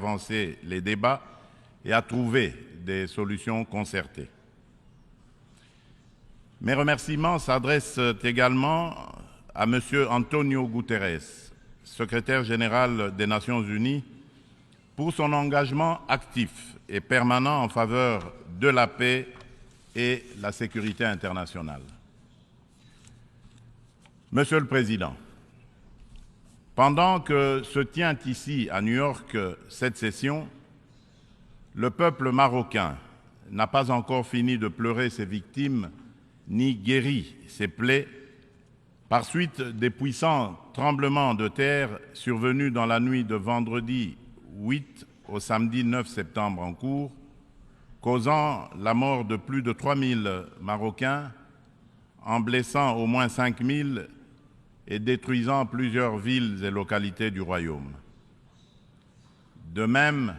avancer les débats et à trouver des solutions concertées. Mes remerciements s'adressent également à M. Antonio Guterres, secrétaire général des Nations Unies, pour son engagement actif et permanent en faveur de la paix et la sécurité internationale. Monsieur le Président, pendant que se tient ici à New York cette session, le peuple marocain n'a pas encore fini de pleurer ses victimes ni guéri ses plaies par suite des puissants tremblements de terre survenus dans la nuit de vendredi 8 au samedi 9 septembre en cours, causant la mort de plus de 3000 Marocains, en blessant au moins 5000 et détruisant plusieurs villes et localités du royaume. De même,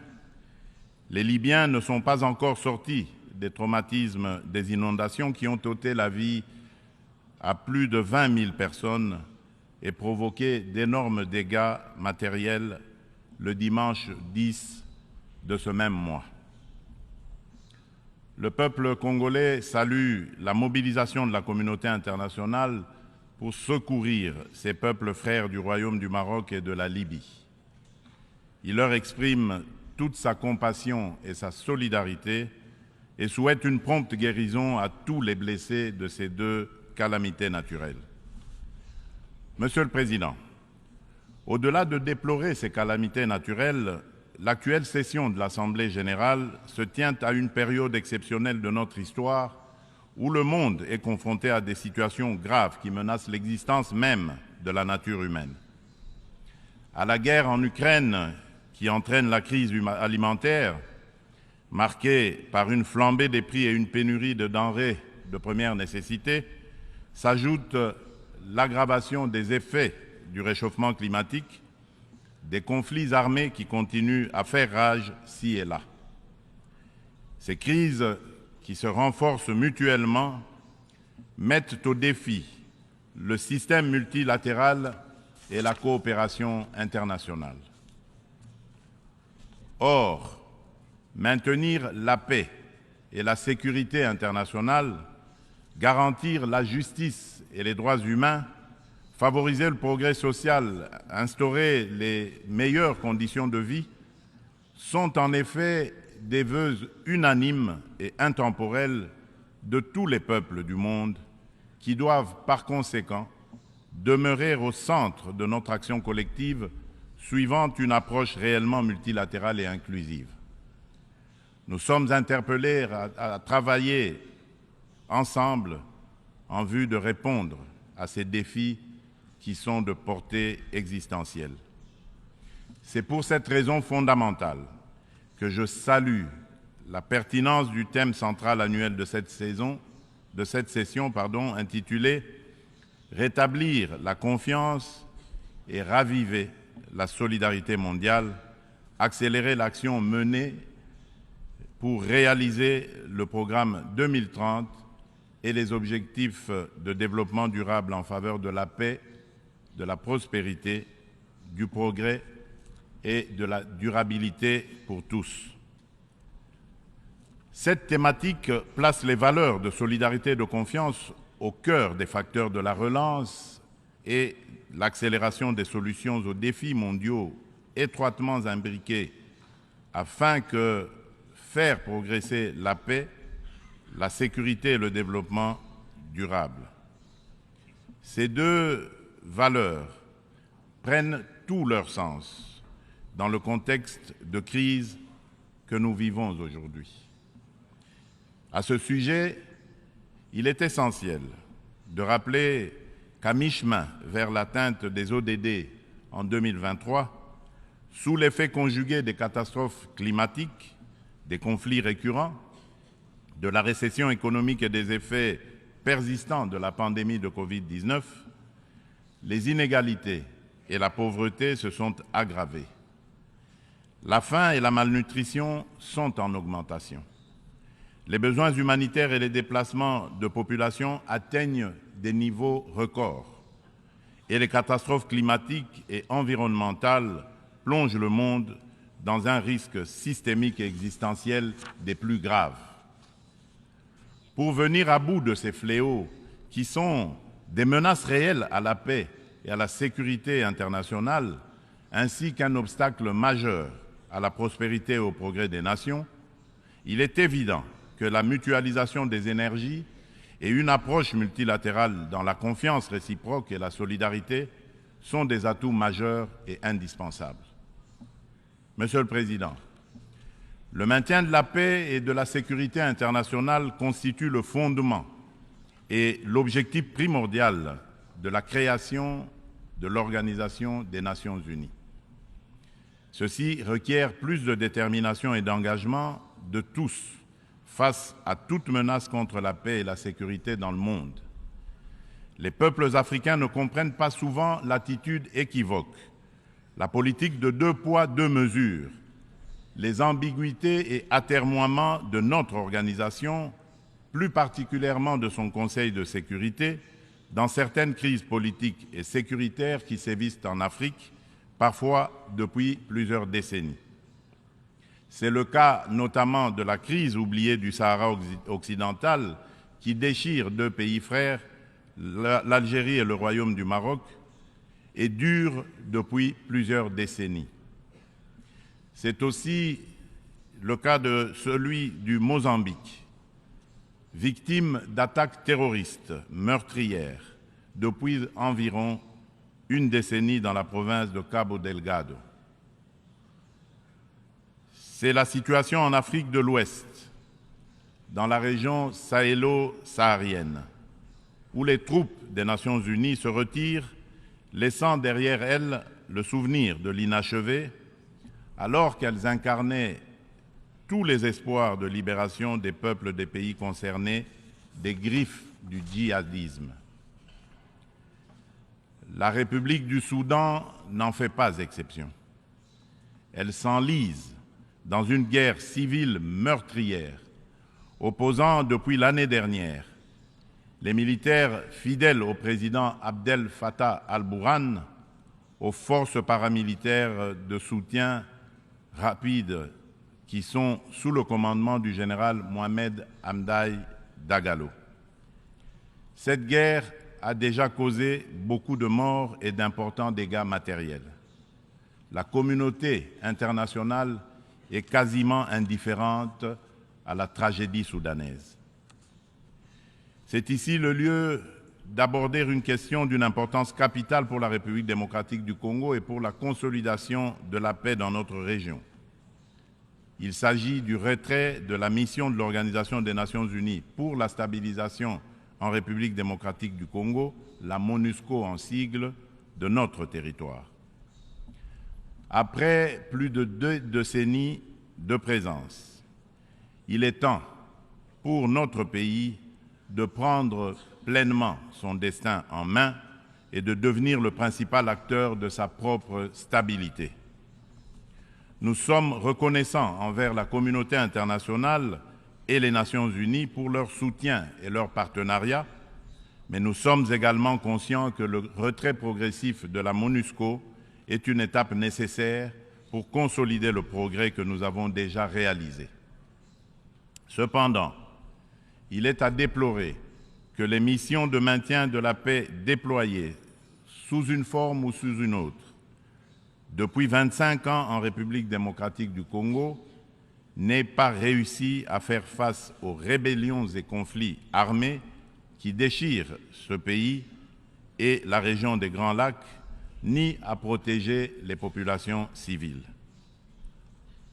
les Libyens ne sont pas encore sortis des traumatismes des inondations qui ont ôté la vie à plus de 20 000 personnes et provoqué d'énormes dégâts matériels le dimanche 10 de ce même mois. Le peuple congolais salue la mobilisation de la communauté internationale pour secourir ces peuples frères du Royaume du Maroc et de la Libye. Il leur exprime toute sa compassion et sa solidarité et souhaite une prompte guérison à tous les blessés de ces deux calamités naturelles. Monsieur le Président, au-delà de déplorer ces calamités naturelles, l'actuelle session de l'Assemblée générale se tient à une période exceptionnelle de notre histoire où le monde est confronté à des situations graves qui menacent l'existence même de la nature humaine. À la guerre en Ukraine, qui entraîne la crise alimentaire, marquée par une flambée des prix et une pénurie de denrées de première nécessité, s'ajoute l'aggravation des effets du réchauffement climatique, des conflits armés qui continuent à faire rage ci et là. Ces crises qui se renforcent mutuellement mettent au défi le système multilatéral et la coopération internationale. Or, maintenir la paix et la sécurité internationale, garantir la justice et les droits humains, favoriser le progrès social, instaurer les meilleures conditions de vie, sont en effet des vœux unanimes et intemporels de tous les peuples du monde qui doivent par conséquent demeurer au centre de notre action collective suivant une approche réellement multilatérale et inclusive. Nous sommes interpellés à travailler ensemble en vue de répondre à ces défis qui sont de portée existentielle. C'est pour cette raison fondamentale que je salue la pertinence du thème central annuel de cette session, intitulé « Rétablir la confiance et raviver la solidarité mondiale, accélérer l'action menée pour réaliser le programme 2030 et les objectifs de développement durable en faveur de la paix, de la prospérité, du progrès et de la durabilité pour tous. » Cette thématique place les valeurs de solidarité et de confiance au cœur des facteurs de la relance et l'accélération des solutions aux défis mondiaux étroitement imbriqués afin que faire progresser la paix, la sécurité et le développement durable. Ces deux valeurs prennent tout leur sens dans le contexte de crise que nous vivons aujourd'hui. À ce sujet, il est essentiel de rappeler qu'à mi-chemin vers l'atteinte des ODD en 2023, sous l'effet conjugué des catastrophes climatiques, des conflits récurrents, de la récession économique et des effets persistants de la pandémie de Covid-19, les inégalités et la pauvreté se sont aggravées. La faim et la malnutrition sont en augmentation. Les besoins humanitaires et les déplacements de population atteignent des niveaux records. Et les catastrophes climatiques et environnementales plongent le monde dans un risque systémique et existentiel des plus graves. Pour venir à bout de ces fléaux qui sont des menaces réelles à la paix et à la sécurité internationale, ainsi qu'un obstacle majeur à la prospérité et au progrès des nations, il est évident que la mutualisation des énergies et une approche multilatérale dans la confiance réciproque et la solidarité sont des atouts majeurs et indispensables. Monsieur le Président, le maintien de la paix et de la sécurité internationale constitue le fondement et l'objectif primordial de la création de l'Organisation des Nations Unies. Ceci requiert plus de détermination et d'engagement de tous face à toute menace contre la paix et la sécurité dans le monde. Les peuples africains ne comprennent pas souvent l'attitude équivoque, la politique de 2 poids, 2 mesures, les ambiguïtés et atermoiements de notre organisation, plus particulièrement de son Conseil de sécurité, dans certaines crises politiques et sécuritaires qui sévissent en Afrique, parfois depuis plusieurs décennies. C'est le cas notamment de la crise oubliée du Sahara occidental qui déchire 2 pays frères, l'Algérie et le Royaume du Maroc, et dure depuis plusieurs décennies. C'est aussi le cas de celui du Mozambique, victime d'attaques terroristes meurtrières depuis environ une décennie dans la province de Cabo Delgado. C'est la situation en Afrique de l'Ouest, dans la région sahélo-saharienne, où les troupes des Nations Unies se retirent, laissant derrière elles le souvenir de l'inachevé, alors qu'elles incarnaient tous les espoirs de libération des peuples des pays concernés des griffes du djihadisme. La République du Soudan n'en fait pas exception. Elle s'enlise dans une guerre civile meurtrière, opposant depuis l'année dernière les militaires fidèles au président Abdel Fattah al-Burhan aux forces paramilitaires de soutien rapide qui sont sous le commandement du général Mohamed Hamdai Dagalo. Cette guerre a déjà causé beaucoup de morts et d'importants dégâts matériels. La communauté internationale est quasiment indifférente à la tragédie soudanaise. C'est ici le lieu d'aborder une question d'une importance capitale pour la République démocratique du Congo et pour la consolidation de la paix dans notre région. Il s'agit du retrait de la mission de l'Organisation des Nations Unies pour la stabilisation en République démocratique du Congo, la MONUSCO en sigle, de notre territoire. Après plus de 2 décennies de présence, il est temps pour notre pays de prendre pleinement son destin en main et de devenir le principal acteur de sa propre stabilité. Nous sommes reconnaissants envers la communauté internationale et les Nations Unies pour leur soutien et leur partenariat, mais nous sommes également conscients que le retrait progressif de la MONUSCO est une étape nécessaire pour consolider le progrès que nous avons déjà réalisé. Cependant, il est à déplorer que les missions de maintien de la paix déployées sous une forme ou sous une autre depuis 25 ans en République démocratique du Congo n'aient pas réussi à faire face aux rébellions et conflits armés qui déchirent ce pays et la région des Grands Lacs, ni à protéger les populations civiles.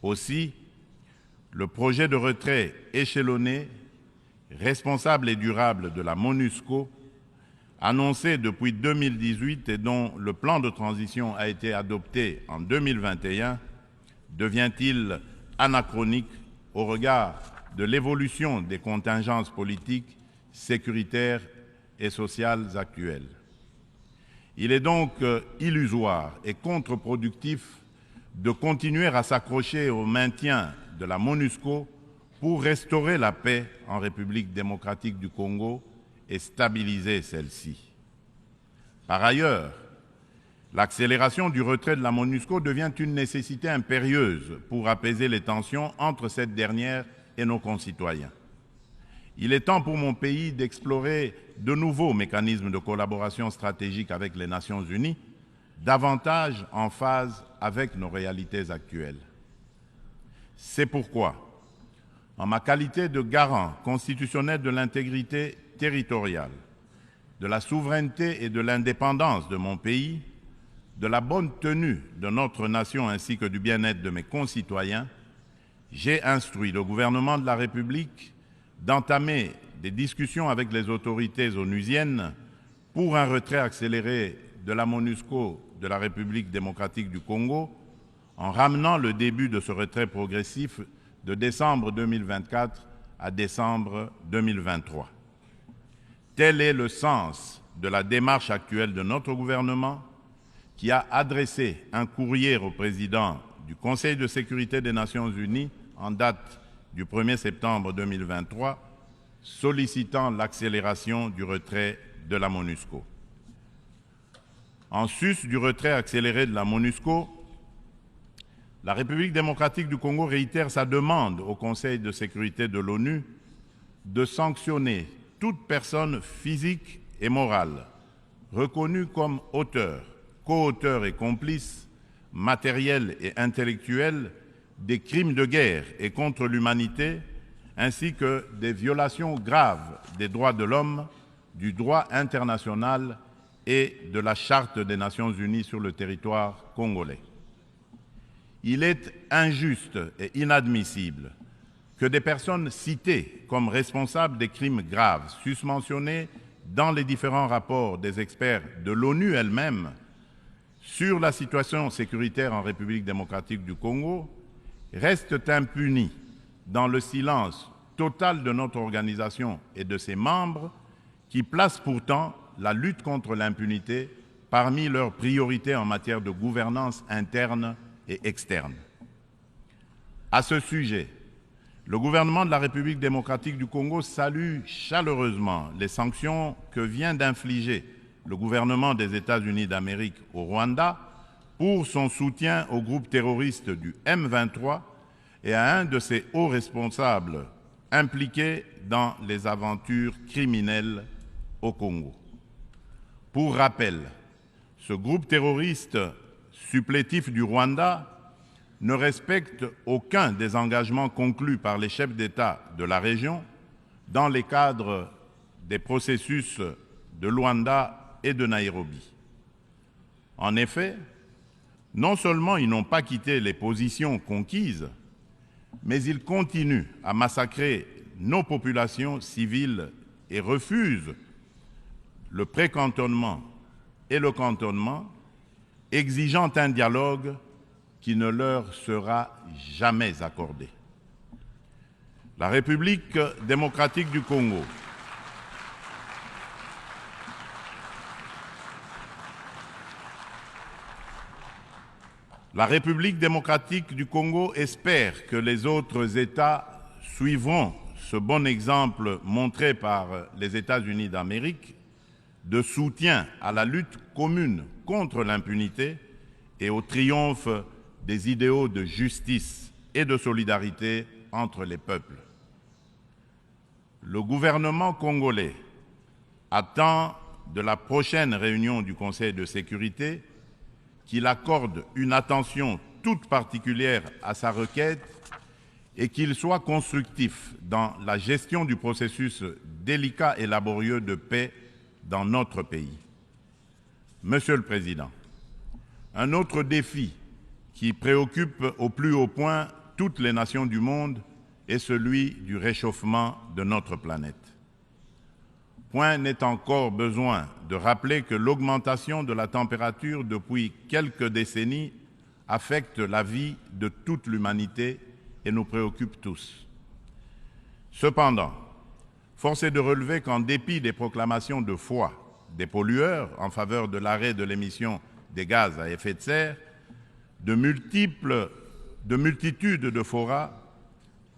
Aussi, le projet de retrait échelonné, responsable et durable de la MONUSCO, annoncé depuis 2018 et dont le plan de transition a été adopté en 2021, devient-il anachronique au regard de l'évolution des contingences politiques, sécuritaires et sociales actuelles. Il est donc illusoire et contre-productif de continuer à s'accrocher au maintien de la MONUSCO pour restaurer la paix en République démocratique du Congo et stabiliser celle-ci. Par ailleurs, L'accélération du retrait de la MONUSCO devient une nécessité impérieuse pour apaiser les tensions entre cette dernière et nos concitoyens. Il est temps pour mon pays d'explorer de nouveaux mécanismes de collaboration stratégique avec les Nations Unies, davantage en phase avec nos réalités actuelles. C'est pourquoi, en ma qualité de garant constitutionnel de l'intégrité territoriale, de la souveraineté et de l'indépendance de mon pays, de la bonne tenue de notre nation ainsi que du bien-être de mes concitoyens, j'ai instruit le gouvernement de la République d'entamer des discussions avec les autorités onusiennes pour un retrait accéléré de la MONUSCO de la République démocratique du Congo, en ramenant le début de ce retrait progressif de décembre 2024 à décembre 2023. Tel est le sens de la démarche actuelle de notre gouvernement, qui a adressé un courrier au président du Conseil de sécurité des Nations Unies en date du 1er septembre 2023, sollicitant l'accélération du retrait de la MONUSCO. En sus du retrait accéléré de la MONUSCO, la République démocratique du Congo réitère sa demande au Conseil de sécurité de l'ONU de sanctionner toute personne physique et morale reconnue comme auteur, co-auteurs et complices, matériels et intellectuels, des crimes de guerre et contre l'humanité, ainsi que des violations graves des droits de l'homme, du droit international et de la Charte des Nations Unies sur le territoire congolais. Il est injuste et inadmissible que des personnes citées comme responsables des crimes graves susmentionnés dans les différents rapports des experts de l'ONU elle-même sur la situation sécuritaire en République démocratique du Congo restent impunis dans le silence total de notre organisation et de ses membres qui placent pourtant la lutte contre l'impunité parmi leurs priorités en matière de gouvernance interne et externe. À ce sujet, le gouvernement de la République démocratique du Congo salue chaleureusement les sanctions que vient d'infliger le gouvernement des États-Unis d'Amérique au Rwanda pour son soutien au groupe terroriste du M23 et à un de ses hauts responsables impliqués dans les aventures criminelles au Congo. Pour rappel, ce groupe terroriste supplétif du Rwanda ne respecte aucun des engagements conclus par les chefs d'État de la région dans les cadres des processus de Luanda et de Nairobi. En effet, non seulement ils n'ont pas quitté les positions conquises, mais ils continuent à massacrer nos populations civiles et refusent le précantonnement et le cantonnement, exigeant un dialogue qui ne leur sera jamais accordé. La République démocratique du Congo espère que les autres États suivront ce bon exemple montré par les États-Unis d'Amérique de soutien à la lutte commune contre l'impunité et au triomphe des idéaux de justice et de solidarité entre les peuples. Le gouvernement congolais attend de la prochaine réunion du Conseil de sécurité qu'il accorde une attention toute particulière à sa requête et qu'il soit constructif dans la gestion du processus délicat et laborieux de paix dans notre pays. Monsieur le Président, un autre défi qui préoccupe au plus haut point toutes les nations du monde est celui du réchauffement de notre planète. Point n'est encore besoin de rappeler que l'augmentation de la température depuis quelques décennies affecte la vie de toute l'humanité et nous préoccupe tous. Cependant, force est de relever qu'en dépit des proclamations de foi des pollueurs en faveur de l'arrêt de l'émission des gaz à effet de serre, de multitudes de forats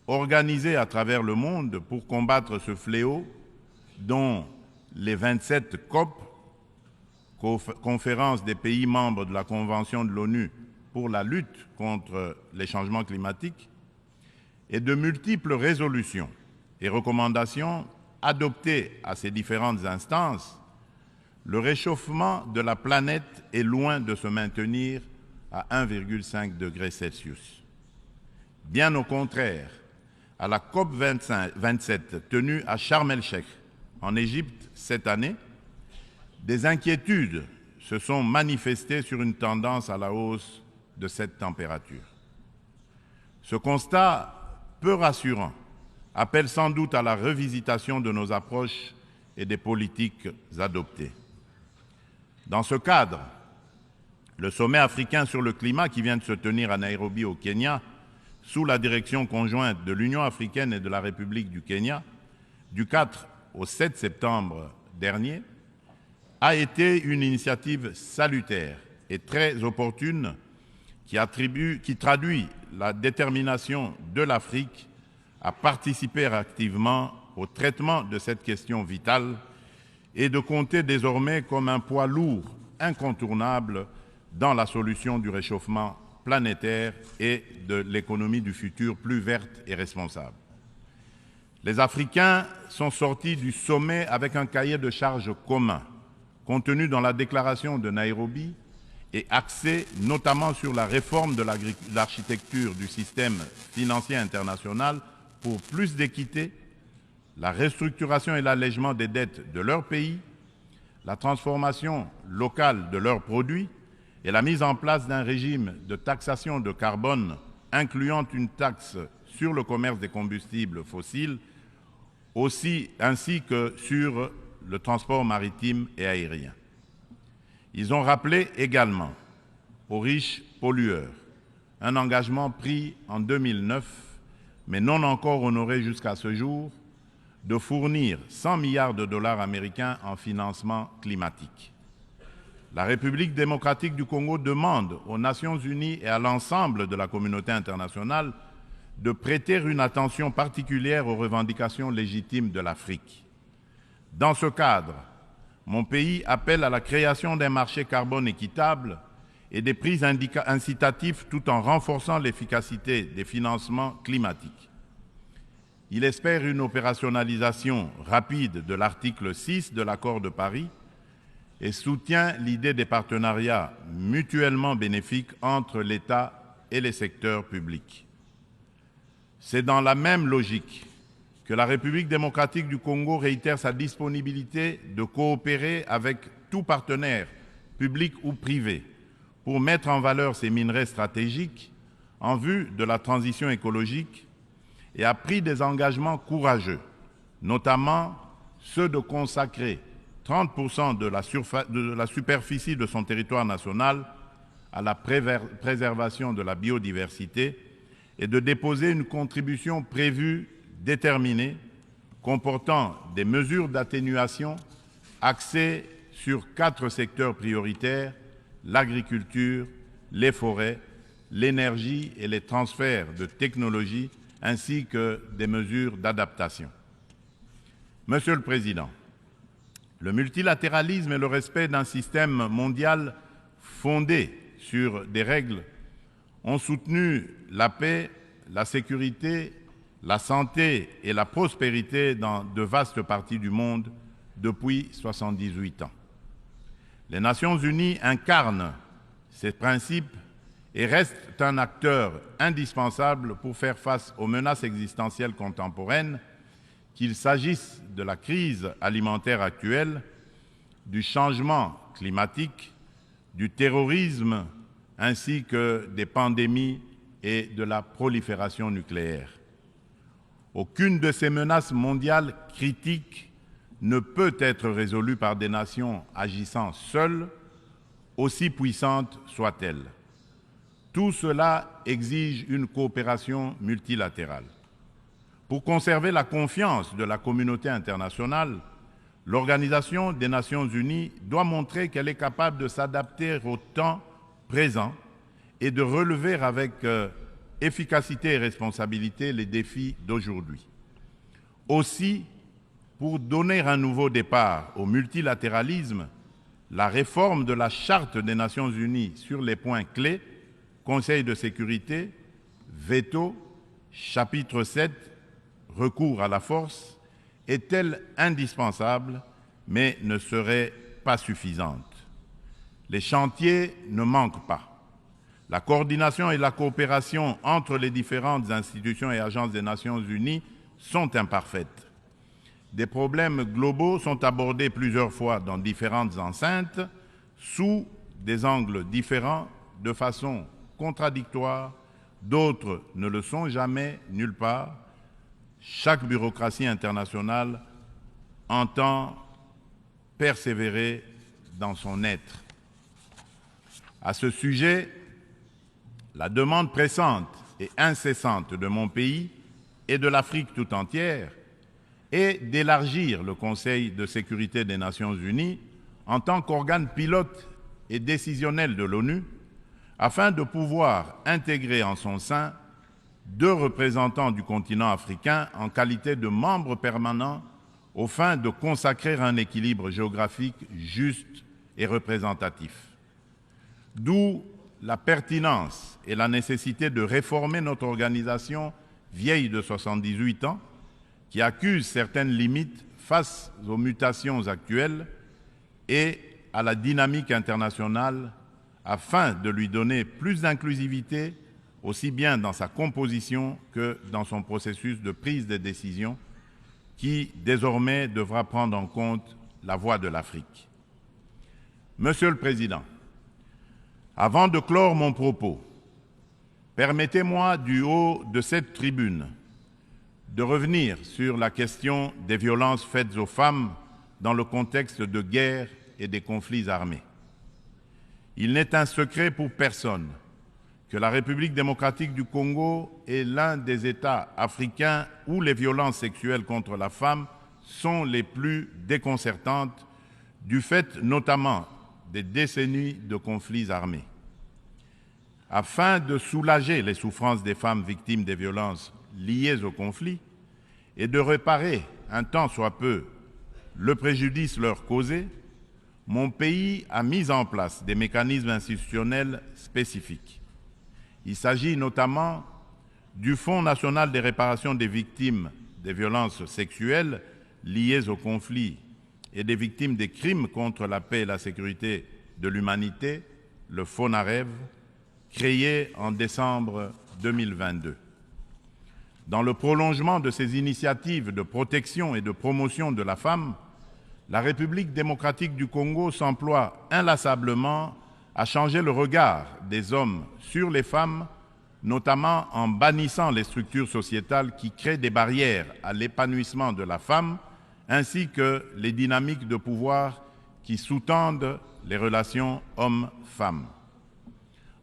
organisés à travers le monde pour combattre ce fléau, dont les 27 COP, conférence des pays membres de la Convention de l'ONU pour la lutte contre les changements climatiques et de multiples résolutions et recommandations adoptées à ces différentes instances, le réchauffement de la planète est loin de se maintenir à 1,5 degré Celsius. Bien au contraire, à la COP 27 tenue à Sharm el-Sheikh, en Égypte cette année, des inquiétudes se sont manifestées sur une tendance à la hausse de cette température. Ce constat peu rassurant appelle sans doute à la revisitation de nos approches et des politiques adoptées. Dans ce cadre, le sommet africain sur le climat qui vient de se tenir à Nairobi au Kenya, sous la direction conjointe de l'Union africaine et de la République du Kenya, du 4 au 7 septembre dernier, a été une initiative salutaire et très opportune qui traduit la détermination de l'Afrique à participer activement au traitement de cette question vitale et de compter désormais comme un poids lourd incontournable dans la solution du réchauffement planétaire et de l'économie du futur plus verte et responsable. Les Africains sont sortis du sommet avec un cahier de charges commun, contenu dans la déclaration de Nairobi et axé notamment sur la réforme de l'architecture du système financier international pour plus d'équité, la restructuration et l'allègement des dettes de leur pays, la transformation locale de leurs produits et la mise en place d'un régime de taxation de carbone incluant une taxe sur le commerce des combustibles fossiles, ainsi que sur le transport maritime et aérien. Ils ont rappelé également aux riches pollueurs un engagement pris en 2009, mais non encore honoré jusqu'à ce jour, de fournir 100 milliards de dollars américains en financement climatique. La République démocratique du Congo demande aux Nations unies et à l'ensemble de la communauté internationale de prêter une attention particulière aux revendications légitimes de l'Afrique. Dans ce cadre, mon pays appelle à la création d'un marché carbone équitable et des prix incitatifs tout en renforçant l'efficacité des financements climatiques. Il espère une opérationnalisation rapide de l'article 6 de l'accord de Paris et soutient l'idée des partenariats mutuellement bénéfiques entre l'État et les secteurs publics. C'est dans la même logique que la République démocratique du Congo réitère sa disponibilité de coopérer avec tout partenaire, public ou privé, pour mettre en valeur ces minerais stratégiques en vue de la transition écologique et a pris des engagements courageux, notamment ceux de consacrer 30% de la superficie de son territoire national à la préservation de la biodiversité et de déposer une contribution prévue déterminée comportant des mesures d'atténuation axées sur 4 secteurs prioritaires: l'agriculture, les forêts, l'énergie et les transferts de technologies, ainsi que des mesures d'adaptation. Monsieur le Président, le multilatéralisme et le respect d'un système mondial fondé sur des règles ont soutenu la paix, la sécurité, la santé et la prospérité dans de vastes parties du monde depuis 78 ans. Les Nations unies incarnent ces principes et restent un acteur indispensable pour faire face aux menaces existentielles contemporaines, qu'il s'agisse de la crise alimentaire actuelle, du changement climatique, du terrorisme, ainsi que des pandémies et de la prolifération nucléaire. Aucune de ces menaces mondiales critiques ne peut être résolue par des nations agissant seules, aussi puissantes soient-elles. Tout cela exige une coopération multilatérale. Pour conserver la confiance de la communauté internationale, l'Organisation des Nations unies doit montrer qu'elle est capable de s'adapter au temps présent et de relever avec efficacité et responsabilité les défis d'aujourd'hui. Aussi, pour donner un nouveau départ au multilatéralisme, la réforme de la Charte des Nations Unies sur les points clés, Conseil de sécurité, veto, chapitre 7, recours à la force, est-elle indispensable, mais ne serait pas suffisante. Les chantiers ne manquent pas. La coordination et la coopération entre les différentes institutions et agences des Nations Unies sont imparfaites. Des problèmes globaux sont abordés plusieurs fois dans différentes enceintes, sous des angles différents, de façon contradictoire. D'autres ne le sont jamais, nulle part. Chaque bureaucratie internationale entend persévérer dans son être. À ce sujet, la demande pressante et incessante de mon pays et de l'Afrique tout entière est d'élargir le Conseil de sécurité des Nations Unies en tant qu'organe pilote et décisionnel de l'ONU, afin de pouvoir intégrer en son sein 2 représentants du continent africain en qualité de membres permanents aux fins de consacrer un équilibre géographique juste et représentatif. D'où la pertinence et la nécessité de réformer notre organisation vieille de 78 ans, qui accuse certaines limites face aux mutations actuelles et à la dynamique internationale, afin de lui donner plus d'inclusivité, aussi bien dans sa composition que dans son processus de prise de décision, qui désormais devra prendre en compte la voix de l'Afrique. Monsieur le Président, avant de clore mon propos, permettez-moi du haut de cette tribune de revenir sur la question des violences faites aux femmes dans le contexte de guerre et des conflits armés. Il n'est un secret pour personne que la République démocratique du Congo est l'un des États africains où les violences sexuelles contre la femme sont les plus déconcertantes, du fait notamment des décennies de conflits armés. Afin de soulager les souffrances des femmes victimes des violences liées au conflit et de réparer un tant soit peu le préjudice leur causé, mon pays a mis en place des mécanismes institutionnels spécifiques. Il s'agit notamment du Fonds national de réparation des victimes des violences sexuelles liées au conflit et des victimes des crimes contre la paix et la sécurité de l'humanité, le FONAREV, créé en décembre 2022. Dans le prolongement de ces initiatives de protection et de promotion de la femme, la République démocratique du Congo s'emploie inlassablement à changer le regard des hommes sur les femmes, notamment en bannissant les structures sociétales qui créent des barrières à l'épanouissement de la femme, ainsi que les dynamiques de pouvoir qui sous-tendent les relations hommes-femmes.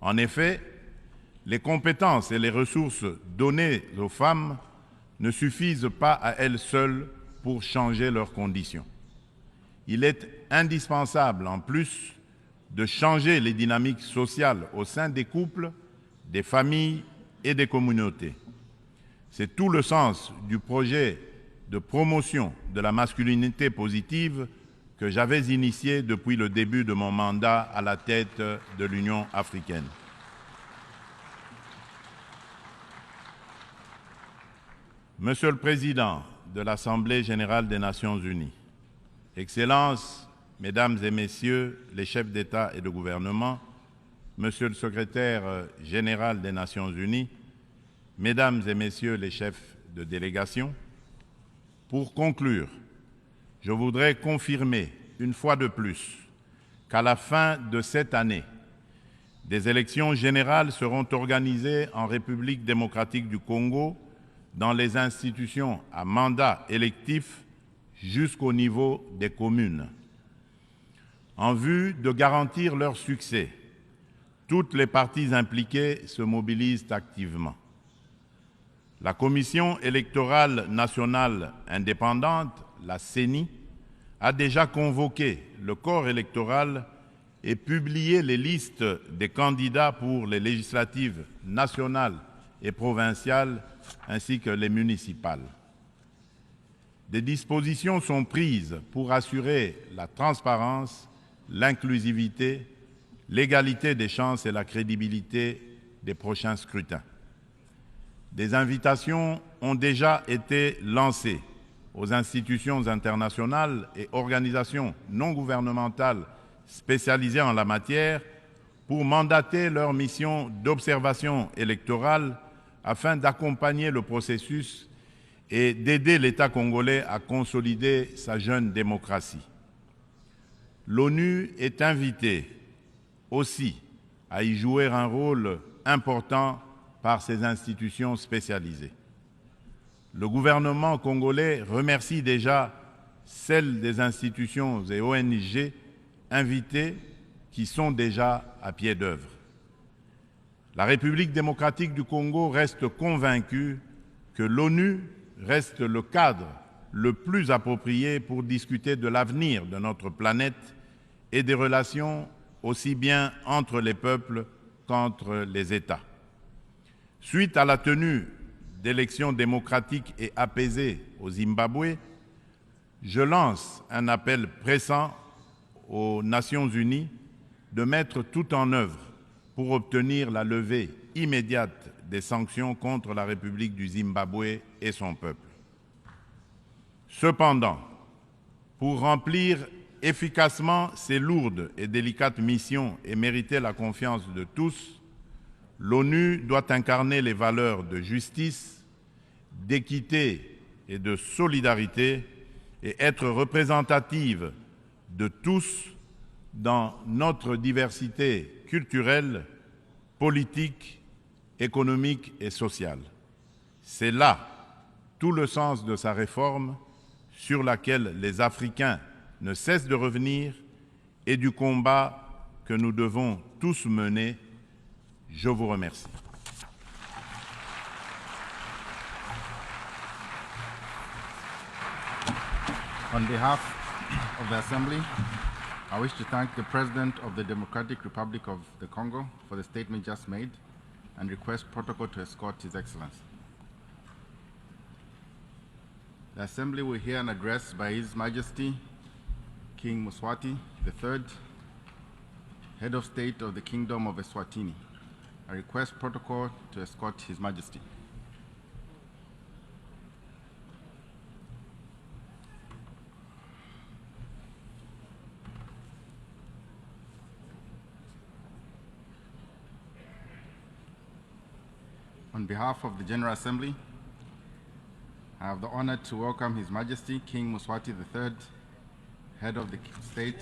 En effet, les compétences et les ressources données aux femmes ne suffisent pas à elles seules pour changer leurs conditions. Il est indispensable, en plus, de changer les dynamiques sociales au sein des couples, des familles et des communautés. C'est tout le sens du projet de promotion de la masculinité positive que j'avais initié depuis le début de mon mandat à la tête de l'Union africaine. Monsieur le Président de l'Assemblée générale des Nations unies, Excellences, Mesdames et Messieurs les chefs d'État et de gouvernement, Monsieur le Secrétaire général des Nations unies, Mesdames et Messieurs les chefs de délégation, pour conclure, je voudrais confirmer une fois de plus qu'à la fin de cette année, des élections générales seront organisées en République démocratique du Congo dans les institutions à mandat électif jusqu'au niveau des communes. En vue de garantir leur succès, toutes les parties impliquées se mobilisent activement. La Commission électorale nationale indépendante, la CENI, a déjà convoqué le corps électoral et publié les listes des candidats pour les législatives nationales et provinciales ainsi que les municipales. Des dispositions sont prises pour assurer la transparence, l'inclusivité, l'égalité des chances et la crédibilité des prochains scrutins. Des invitations ont déjà été lancées aux institutions internationales et organisations non gouvernementales spécialisées en la matière pour mandater leur mission d'observation électorale afin d'accompagner le processus et d'aider l'État congolais à consolider sa jeune démocratie. L'ONU est invitée aussi à y jouer un rôle important par ses institutions spécialisées. Le gouvernement congolais remercie déjà celles des institutions et ONG invitées qui sont déjà à pied d'œuvre. La République démocratique du Congo reste convaincue que l'ONU reste le cadre le plus approprié pour discuter de l'avenir de notre planète et des relations aussi bien entre les peuples qu'entre les États. Suite à la tenue d'élections démocratiques et apaisées au Zimbabwe, je lance un appel pressant aux Nations Unies de mettre tout en œuvre pour obtenir la levée immédiate des sanctions contre la République du Zimbabwe et son peuple. Cependant, pour remplir efficacement ces lourdes et délicates missions et mériter la confiance de tous, l'ONU doit incarner les valeurs de justice, d'équité et de solidarité et être représentative de tous dans notre diversité culturelle, politique, économique et sociale. C'est là tout le sens de sa réforme sur laquelle les Africains ne cessent de revenir et du combat que nous devons tous mener. Je vous remercie. On behalf of the Assembly, I wish to thank the President of the Democratic Republic of the Congo for the statement just made and request protocol to escort His Excellency. The Assembly will hear an address by His Majesty King Mswati III, Head of State of the Kingdom of Eswatini. I request protocol to escort His Majesty. On behalf of the General Assembly, I have the honor to welcome His Majesty King Mswati III, Head of the State